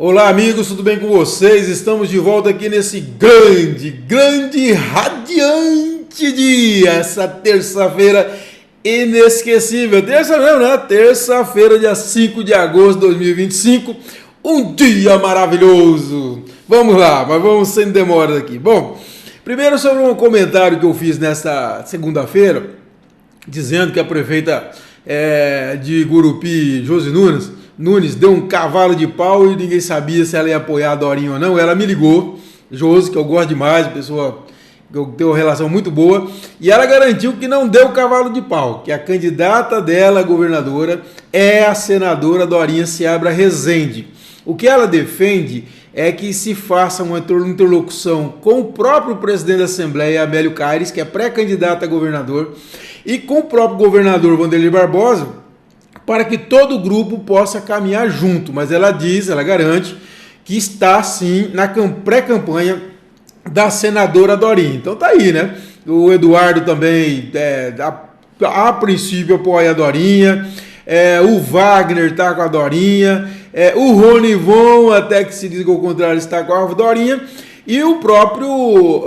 Olá amigos, tudo bem com vocês? Estamos de volta aqui nesse grande, radiante dia, essa terça-feira inesquecível. Terça não, né? Terça-feira, dia 5 de agosto de 2025, um dia maravilhoso. Vamos lá, mas vamos sem demora aqui. Bom, primeiro sobre um comentário que eu fiz nesta segunda-feira, dizendo que a prefeita de Gurupi, Josi Nunes, deu um cavalo de pau e ninguém sabia se ela ia apoiar a Dorinha ou não. Ela me ligou, Josi, que eu gosto demais, pessoa que eu tenho uma relação muito boa, e ela garantiu que não deu cavalo de pau, que a candidata dela, a governadora, é a senadora Dorinha Seabra Rezende. O que ela defende é que se faça uma interlocução com o próprio presidente da Assembleia, Amélio Caires, que é pré-candidato a governador, e com o próprio governador Wanderlei Barbosa, para que todo o grupo possa caminhar junto. Mas ela garante que está sim na pré-campanha da senadora Dorinha. Então tá aí, né? O Eduardo também, a princípio, apoia a Dorinha, o Wagner está com a Dorinha, o Ronivon, até que se diga o contrário, está com a Dorinha, e o próprio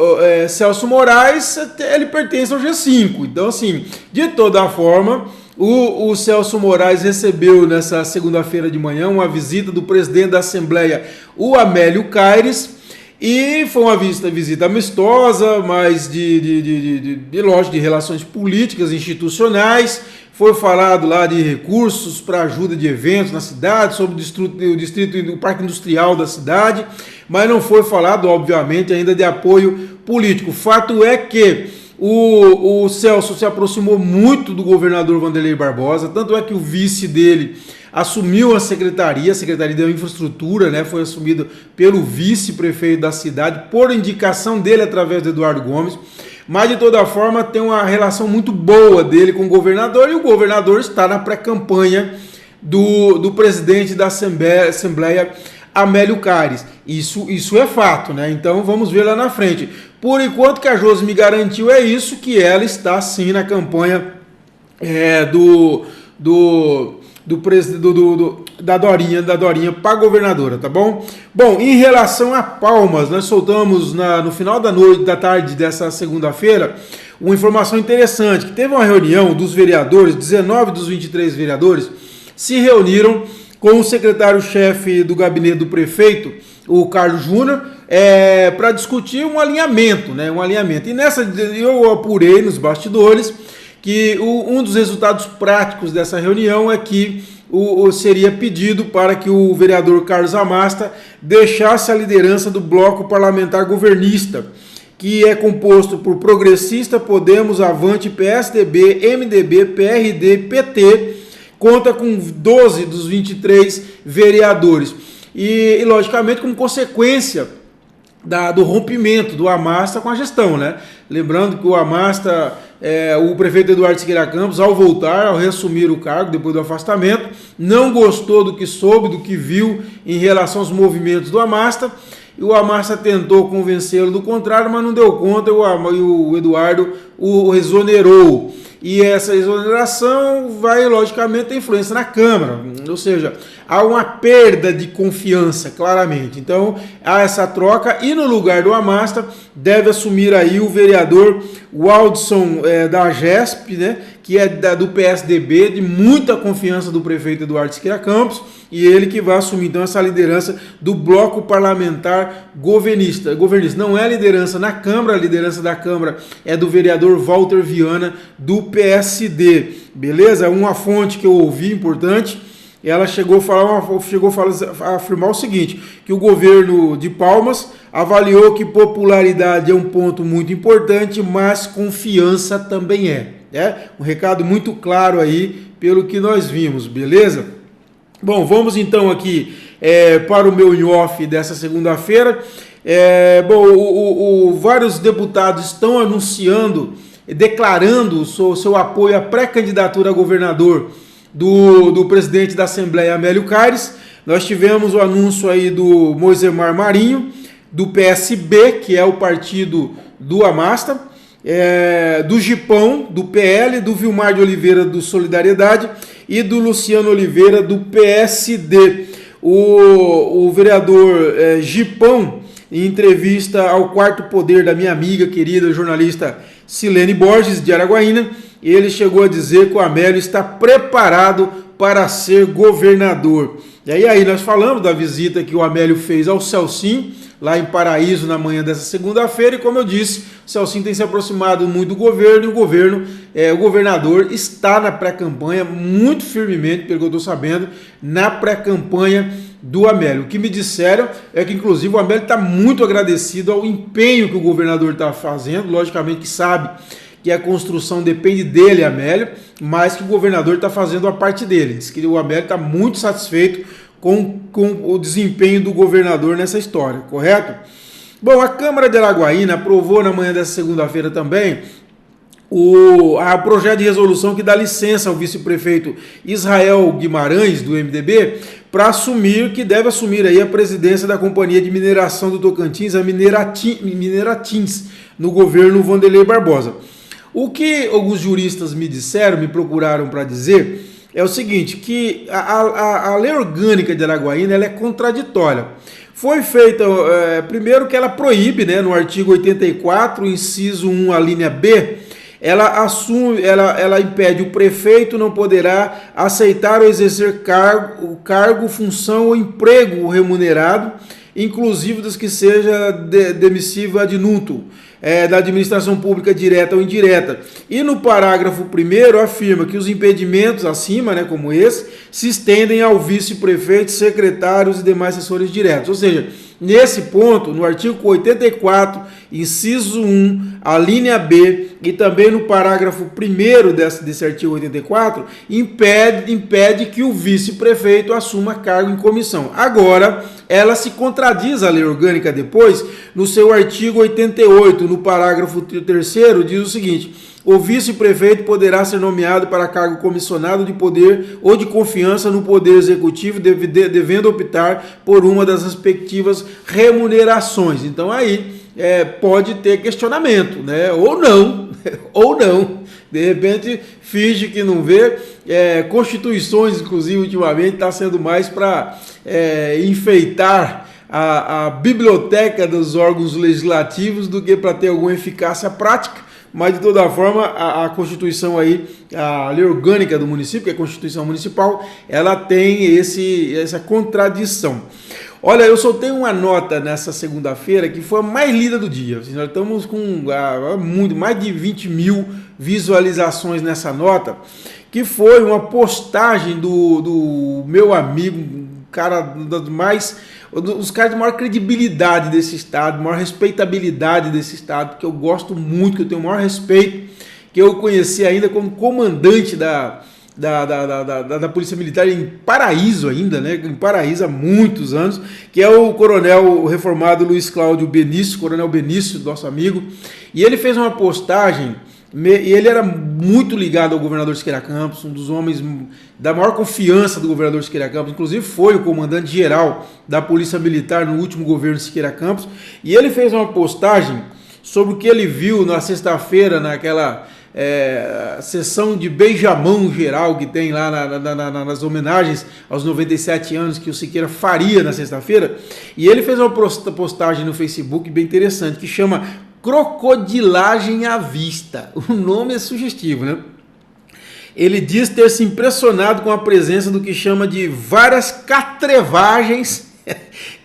Celso Moraes, ele pertence ao G5. Então, assim, de toda forma, o Celso Moraes recebeu nessa segunda-feira de manhã uma visita do presidente da Assembleia, o Amélio Caires, e foi uma visita amistosa, mas de relações políticas, institucionais. Foi falado lá de recursos para ajuda de eventos na cidade, sobre o Parque Industrial da cidade, mas não foi falado, obviamente, ainda de apoio político. Fato é que o Celso se aproximou muito do governador Wanderlei Barbosa, tanto é que o vice dele assumiu a Secretaria da Infraestrutura, né, foi assumido pelo vice-prefeito da cidade, por indicação dele através do Eduardo Gomes, mas de toda forma tem uma relação muito boa dele com o governador, e o governador está na pré-campanha do presidente da Assembleia, Amélio Caires. Isso é fato, né? Então vamos ver lá na frente. Por enquanto, que a Josi me garantiu é isso, que ela está sim na campanha da Dorinha para governadora, tá bom? Bom, em relação a Palmas, nós soltamos no final da tarde dessa segunda-feira uma informação interessante, que teve uma reunião dos vereadores, 19 dos 23 vereadores se reuniram com o secretário-chefe do gabinete do prefeito, o Carlos Júnior, para discutir um alinhamento, né? E nessa eu apurei nos bastidores que um dos resultados práticos dessa reunião é que seria pedido para que o vereador Carlos Amasta deixasse a liderança do bloco parlamentar governista, que é composto por Progressista, Podemos, Avante, PSDB, MDB, PRD, PT, conta com 12 dos 23 vereadores. E logicamente, como consequência do rompimento do Amasta com a gestão, né? Lembrando que o Amasta, o prefeito Eduardo Siqueira Campos, ao reassumir o cargo depois do afastamento, não gostou do que soube, do que viu em relação aos movimentos do Amasta, e o Amasta tentou convencê-lo do contrário, mas não deu conta, e o Eduardo o exonerou. E essa exoneração vai, logicamente, ter influência na Câmara, ou seja, há uma perda de confiança, claramente. Então, há essa troca, e no lugar do Amasta deve assumir aí o vereador Waldson da AGESP, né, que é do PSDB, de muita confiança do prefeito Eduardo Siqueira Campos, e ele que vai assumir então essa liderança do bloco parlamentar governista. Não é a liderança na Câmara, a liderança da Câmara é do vereador Walter Viana, do PSD, beleza? Uma fonte que eu ouvi importante, ela chegou a afirmar o seguinte, que o governo de Palmas avaliou que popularidade é um ponto muito importante, mas confiança também é. Um recado muito claro aí, pelo que nós vimos, beleza? Bom, vamos então aqui para o meu in-off dessa segunda-feira. Vários deputados estão anunciando, declarando o seu apoio à pré-candidatura a governador do presidente da Assembleia, Amélio Caires. Nós tivemos o anúncio aí do Moisemar Marinho, do PSB, que é o partido do Amasta, do Gipão, do PL, do Vilmar de Oliveira, do Solidariedade, e do Luciano Oliveira, do PSD. O vereador Gipão, em entrevista ao Quarto Poder da minha amiga querida jornalista Silene Borges, de Araguaína, ele chegou a dizer que o Amélio está preparado para ser governador. E aí nós falamos da visita que o Amélio fez ao Celcinho, lá em Paraíso, na manhã dessa segunda-feira, e como eu disse, o Celcinho tem se aproximado muito do governo, e o governador está na pré-campanha, muito firmemente, pelo que eu estou sabendo, na pré-campanha do Amélio. O que me disseram é que, inclusive, o Amélio está muito agradecido ao empenho que o governador está fazendo, logicamente que sabe que a construção depende dele, Amélio, mas que o governador está fazendo a parte dele. Diz que o Amélio está muito satisfeito com o desempenho do governador nessa história, correto? Bom, a Câmara de Araguaína aprovou na manhã dessa segunda-feira também o projeto de resolução que dá licença ao vice-prefeito Israel Guimarães, do MDB, para assumir, que deve assumir aí a presidência da Companhia de Mineração do Tocantins, a Mineratins, no governo Wanderlei Barbosa. O que alguns juristas me disseram, me procuraram para dizer, é o seguinte, que a lei orgânica de Araguaína ela é contraditória. Foi feita, primeiro que ela proíbe, né, no artigo 84, inciso 1, a linha B, ela impede, o prefeito não poderá aceitar ou exercer cargo, função ou emprego remunerado, inclusive dos que seja demissivo ad nutum, da administração pública direta ou indireta. E no parágrafo 1º afirma que os impedimentos acima, né, como esse, se estendem ao vice-prefeito, secretários e demais assessores diretos. Ou seja, nesse ponto, no artigo 84, inciso 1, a linha B, e também no parágrafo 1º desse artigo 84, impede que o vice-prefeito assuma cargo em comissão. Agora, ela se contradiz a lei orgânica depois, no seu artigo 88, no parágrafo 3º, diz o seguinte: o vice-prefeito poderá ser nomeado para cargo comissionado de poder ou de confiança no poder executivo, devendo optar por uma das respectivas remunerações. Então aí pode ter questionamento, né? Ou não, ou não. De repente finge que não vê. Constituições, inclusive, ultimamente está sendo mais para enfeitar a biblioteca dos órgãos legislativos do que para ter alguma eficácia prática. Mas, de toda forma, a Constituição aí, a lei orgânica do município, que é a Constituição Municipal, ela tem essa contradição. Olha, eu soltei uma nota nessa segunda-feira que foi a mais lida do dia. Nós estamos com mais de 20 mil visualizações nessa nota, que foi uma postagem do meu amigo, cara os caras de maior credibilidade desse estado, maior respeitabilidade desse estado, que eu gosto muito, que eu tenho o maior respeito, que eu conheci ainda como comandante da Polícia Militar em Paraíso ainda, né? Em Paraíso há muitos anos, que é o coronel reformado Luiz Cláudio Benício, coronel Benício, nosso amigo, e ele fez uma postagem. E ele era muito ligado ao governador Siqueira Campos, um dos homens da maior confiança do governador Siqueira Campos, inclusive foi o comandante-geral da Polícia Militar no último governo Siqueira Campos, e ele fez uma postagem sobre o que ele viu na sexta-feira, naquela sessão de beijamão geral que tem lá nas homenagens aos 97 anos que o Siqueira faria na sexta-feira, e ele fez uma postagem no Facebook bem interessante, que chama Crocodilagem à Vista. O nome é sugestivo, né? Ele diz ter se impressionado com a presença do que chama de várias catrevagens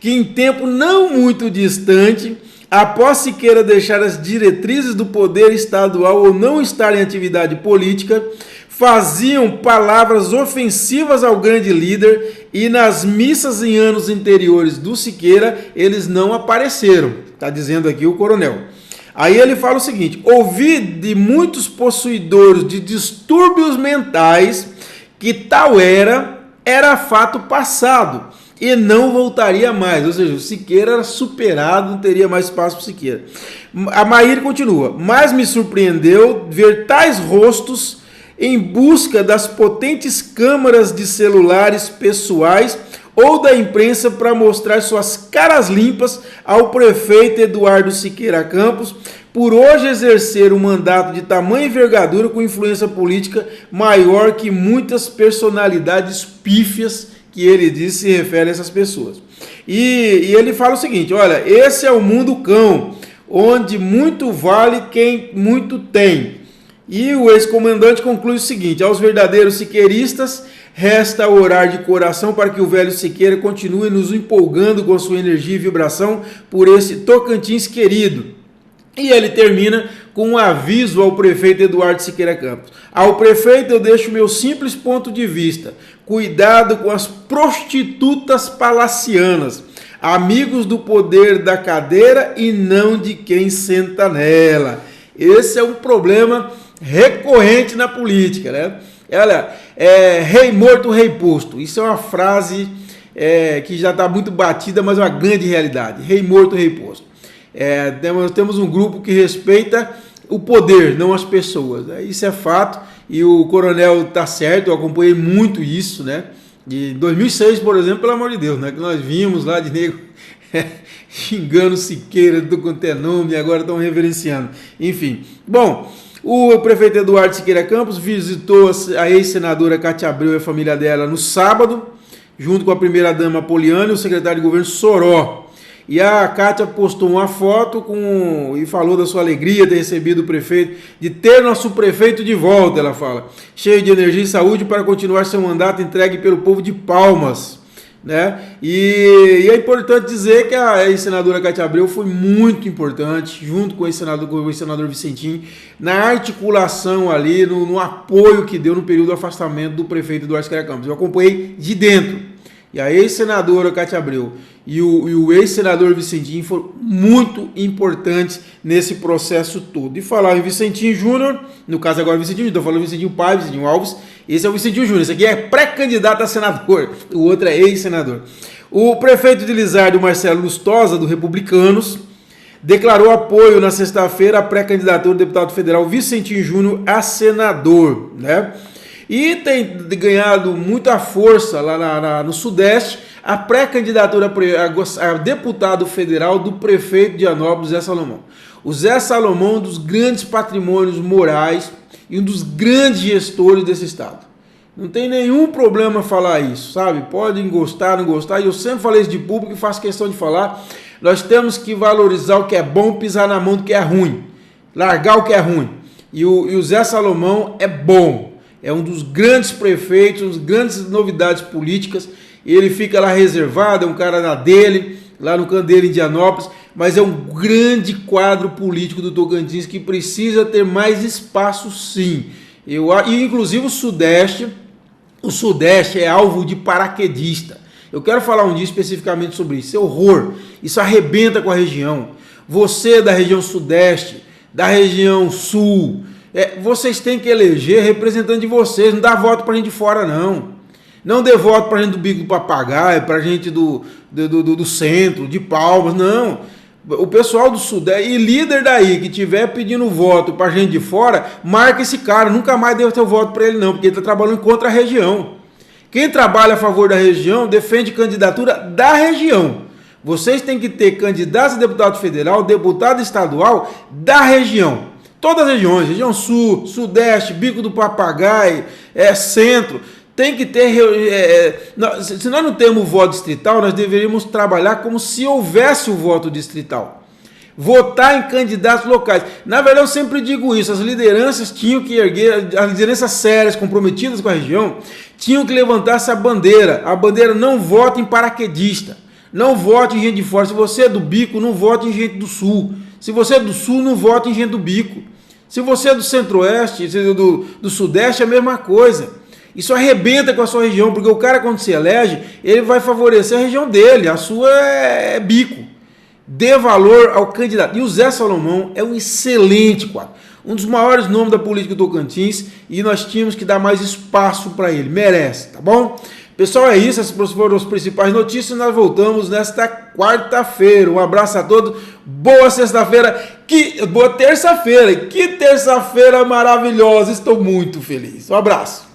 que em tempo não muito distante, após Siqueira deixar as diretrizes do poder estadual ou não estar em atividade política, faziam palavras ofensivas ao grande líder, e nas missas em anos anteriores do Siqueira eles não apareceram, está dizendo aqui o coronel. Aí ele fala o seguinte: ouvi de muitos possuidores de distúrbios mentais que tal era fato passado e não voltaria mais. Ou seja, o Siqueira era superado, não teria mais espaço para o Siqueira. A Maíra continua: mas me surpreendeu ver tais rostos em busca das potentes câmeras de celulares pessoais ou da imprensa para mostrar suas caras limpas ao prefeito Eduardo Siqueira Campos, por hoje exercer um mandato de tamanha envergadura com influência política maior que muitas personalidades pífias que ele diz se refere a essas pessoas. E ele fala o seguinte: olha, esse é o mundo cão, onde muito vale quem muito tem. E o ex-comandante conclui o seguinte: aos verdadeiros siqueiristas resta orar de coração para que o velho Siqueira continue nos empolgando com sua energia e vibração por esse Tocantins querido. E ele termina com um aviso ao prefeito Eduardo Siqueira Campos. Ao prefeito eu deixo meu simples ponto de vista. Cuidado com as prostitutas palacianas, amigos do poder da cadeira e não de quem senta nela. Esse é um problema recorrente na política, né? Olha, rei morto, rei posto. Isso é uma frase que já está muito batida, mas é uma grande realidade. Rei morto, rei posto. Temos um grupo que respeita o poder, não as pessoas. Isso é fato, e o coronel está certo, eu acompanhei muito isso, né? De 2006, por exemplo, pelo amor de Deus, né? Que nós vimos lá de nego xingando Siqueira do quanto é nome, e agora estão reverenciando. Enfim, bom, o prefeito Eduardo Siqueira Campos visitou a ex-senadora Cátia Abreu e a família dela no sábado, junto com a primeira-dama Poliana e o secretário de governo Soró. E a Cátia postou uma foto e falou da sua alegria de ter recebido o prefeito, de ter nosso prefeito de volta, ela fala, cheio de energia e saúde para continuar seu mandato entregue pelo povo de Palmas, né? E é importante dizer que a ex-senadora Cátia Abreu foi muito importante, junto com o ex-senador Vicentinho, na articulação ali, no apoio que deu no período do afastamento do prefeito Eduardo Siqueira Campos. Eu acompanhei de dentro. E a ex-senadora Cátia Abreu e o ex-senador Vicentinho foram muito importantes nesse processo todo. E falar em Vicentinho Júnior, no caso agora Vicentinho, estou falando Vicentinho Pai, Vicentinho Alves, esse é o Vicentinho Júnior, esse aqui é pré-candidato a senador, o outro é ex-senador. O prefeito de Lizardo, Marcelo Lustosa, do Republicanos, declarou apoio na sexta-feira à pré-candidatura do deputado federal Vicentinho Júnior a senador, né? E tem ganhado muita força lá no Sudeste a pré-candidatura a deputado federal do prefeito de Dianópolis, Zé Salomão. O Zé Salomão é um dos grandes patrimônios morais e um dos grandes gestores desse estado. Não tem nenhum problema falar isso, sabe? Podem gostar, não gostar, e eu sempre falei isso de público e faço questão de falar. Nós temos que valorizar o que é bom, pisar na mão do que é ruim, largar o que é ruim. E o Zé Salomão é bom. É um dos grandes prefeitos, uma das grandes novidades políticas. Ele fica lá reservado, é um cara na dele, lá no canto dele em Dianópolis, mas é um grande quadro político do Tocantins que precisa ter mais espaço, sim. E inclusive o Sudeste é alvo de paraquedista. Eu quero falar um dia especificamente sobre isso. É horror, isso arrebenta com a região. Você da região Sudeste, da região Sul, vocês têm que eleger representante de vocês, não dá voto para gente de fora, não. Não dê voto para gente do Bico do Papagaio, para gente do centro, de Palmas, não. O pessoal do Sudeste e líder daí que tiver pedindo voto para gente de fora, marca esse cara, nunca mais dê o teu voto para ele não, porque ele está trabalhando contra a região. Quem trabalha a favor da região defende candidatura da região. Vocês têm que ter candidatos a deputado federal, deputado estadual da região. Todas as regiões, região Sul, Sudeste, Bico do Papagaio, Centro, tem que ter... se nós não temos o voto distrital, nós deveríamos trabalhar como se houvesse o voto distrital. Votar em candidatos locais. Na verdade, eu sempre digo isso, as lideranças tinham que erguer, as lideranças sérias, comprometidas com a região, tinham que levantar essa bandeira. A bandeira não vota em paraquedista, não vote em gente de fora. Se você é do Bico, não vote em gente do Sul. Se você é do Sul, não vote em gente do Bico. Se você é do Centro-Oeste, do Sudeste, é a mesma coisa. Isso arrebenta com a sua região, porque o cara, quando se elege, ele vai favorecer a região dele, a sua é Bico. Dê valor ao candidato. E o Zé Salomão é um excelente quadro, um dos maiores nomes da política do Tocantins, e nós tínhamos que dar mais espaço para ele, merece, tá bom? Pessoal, é isso, essas foram as principais notícias, nós voltamos nesta quarta-feira. Um abraço a todos, boa sexta-feira, boa terça-feira, que terça-feira maravilhosa, estou muito feliz. Um abraço.